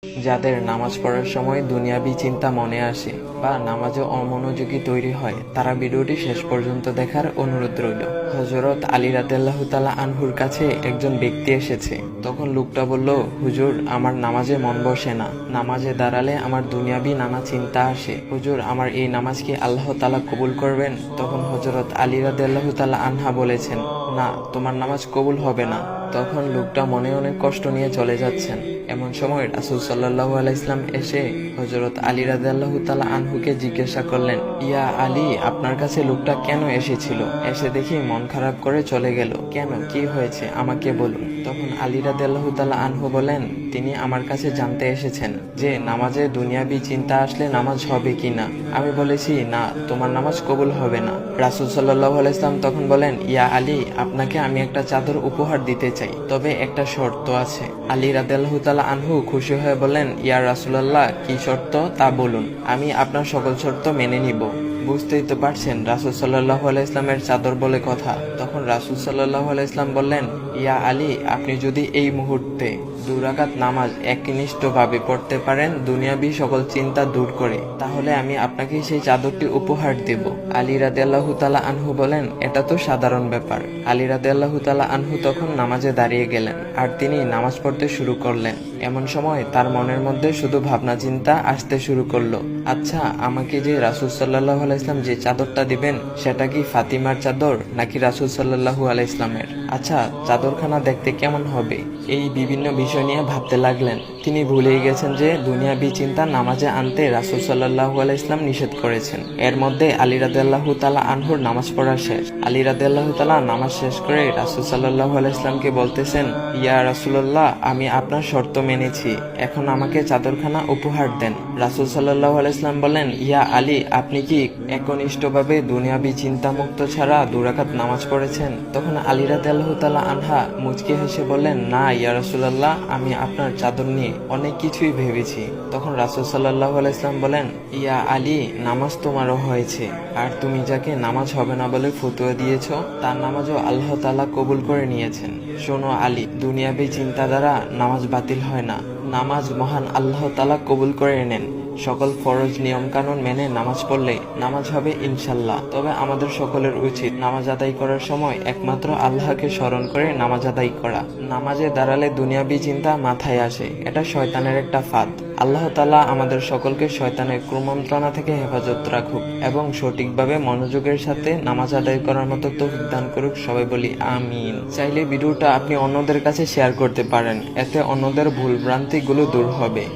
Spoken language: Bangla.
যাদের নামাজ পড়ার সময় দুনিয়াবি চিন্তা মনে আসে বা নামাজে অমনোযোগী তৈরি হয়, তারা ভিডিওটি শেষ পর্যন্ত দেখার অনুরোধ রইল। হযরত আলী রাদিয়াল্লাহু তাআলা আনহুর কাছে একজন ব্যক্তি এসেছে। তখন লোকটা বলল, হুজুর, আমার নামাজে মন বসে না। নামাজে দাঁড়ালে আমার দুনিয়াবি নানা চিন্তা আসে। হুজুর, আমার এই নামাজ কি আল্লাহ তাআলা কবুল করবেন? তখন হযরত আলী রাদিয়াল্লাহু তাআলা আনহা বলেছেন, না, তোমার নামাজ কবুল হবে না। তখন লোকটা মনে অনেক কষ্ট নিয়ে চলে যাচ্ছেন। এমন সময় রাসূল সাল্লাল্লাহু আলাইহি ওয়াসাল্লাম এসে হযরত আলী রাদিয়াল্লাহু তাআলা আনহুকে জিজ্ঞাসা করলেন, ইয়া আলী, আপনার কাছে লোকটা কেন এসেছিল? এসে দেখি মন খারাপ করে চলে গেল। কেন, কি হয়েছে, আমাকে বলুন। তখন আলী রাদিয়াল্লাহু তাআলা আনহু বলেন, তিনি আমার কাছে জানতে এসেছেন যে নামাজে দুনিয়াবি চিন্তা আসলে নামাজ হবে কিনা। আমি বলেছি, না, তোমার নামাজ কবুল হবে না। রাসূল সাল্লাল্লাহু আলাইহি ওয়াসাল্লাম তখন বলেন, ইয়া আলী, আপনাকে আমি একটা চাদর উপহার দিতে চাই, তবে একটা শর্ত আছে। আলী রাদিয়াল্লাহু তাআলা আনহু খুশি হয়ে বলেন, ইয়া রাসূলুল্লাহ, কি শর্ত তা বলুন, আমি আপনার সকল শর্ত মেনে নিব। বুঝতেই তো পারছেন রাসূল সাল্লাল্লাহু আলাইহি ইসলামের চাদর বলে কথা। তখন রাসূল সাল্লাল্লাহু আলাইহি ইসলাম বললেন, ইয়া আলী, আপনি যদি এই মুহূর্তে 2 রাকাত নামাজ একনিষ্ঠভাবে পড়তে পারেন দুনিয়াবি সকল চিন্তা দূর করে, তাহলে আমি আপনাকে সেই চাদরটি উপহার দেব। আলী রাদিয়াল্লাহু তাআলা আনহু বলেন, এটা তো সাধারণ ব্যাপার। আলী রাদিয়াল্লাহু তাআলা আনহু তখন নামাজে দাঁড়িয়ে গেলেন আর তিনি নামাজ পড়তে শুরু করলেন। এমন সময় তার মনের মধ্যে শুধু ভাবনা চিন্তা আসতে শুরু করলো, আচ্ছা, আমাকে যে রাসূল সাল্লাল্লাহু আলাইহি ইসলাম যে চাদরটা দিবেন, সেটা কি ফাতিমার চাদর নাকি রাসূল সাল্লাল্লাহু আলাইহি ইসলামের? আচ্ছা, চাদরখানা দেখতে কেমন হবে? এই বিভিন্ন বিষয় নিয়ে ভাবতে লাগলেন। তিনি ভুলেই গেছেন যে দুনিয়াবি চিন্তা নামাজে আনতে রাসূল সাল্লাল্লাহু আলাইহি ইসলাম নিষেধ করেছেন। এর মধ্যে আলী রাদিয়াল্লাহু তাআলা আনহুর নামাজ পড়া শেষ। আলী রাদিয়াল্লাহু তাআলা নামাজ শেষ করে রাসূল সাল্লাল্লাহু আলাইহি ইসলামকে বলতেছেন, ইয়া রাসূলুল্লাহ, আমি আপনার শর্ত মেনেছি, এখন আমাকে চাদরখানা উপহার দেন। রাসূল সাল্লাল্লাহু আলাইহি ইসলাম বলেন, ইয়া আলী, আপনি কি একনিষ্ঠভাবে দুনিয়াবি চিন্তা মুক্ত ছাড়া 2 রাকাত নামাজ পড়েছেন? তখন আলী রাদিয়াল্লাহু তাআলা আনহা মুচকি হেসে বললেন, না ইয়া রাসূলুল্লাহ, আমি আপনার চাদর নিয়ে অনেক কিছুই ভেবেছি। তখন রাসূল সাল্লাল্লাহু আলাইহি ইসলাম বলেন, ইয়া আলী, নামাজ তোমারও হয়েছে, আর তুমি যাকে নামাজ হবে না বলে ফতোয়া দিয়েছ, তার নামাজও আল্লাহ তাআলা কবুল করে নিয়েছেন। শোনো আলী, দুনিয়াবি চিন্তা দ্বারা নামাজ বাতিল হয় না, নামাজ মহান আল্লাহ তাআলা কবুল করে নেন। সকল ফরজ নিয়ম কানুন মেনে নামাজ পড়লে নামাজ হবে ইনশাল্লাহ। তবে আমাদের সকলের উচিত নামাজ আদায় করার সময় একমাত্র আল্লাহকে স্মরণ করে নামাজ আদায় করা। নামাজে দাঁড়ালে দুনিয়াবি চিন্তা মাথায় আসে, এটা শয়তানের একটা ফাঁদ। আল্লাহ তাআলা আমাদের সকলকে শয়তানের কুমন্ত্রণা থেকে হেফাজত রাখুক এবং সঠিকভাবে মনোযোগের সাথে নামাজ আদায় করার মতো তৌফিক দান করুক। সবাই বলি আমিন। চাইলে ভিডিওটা আপনি অন্যদের কাছে শেয়ার করতে পারেন, এতে অন্যদের ভুল ভ্রান্তিগুলো দূর হবে।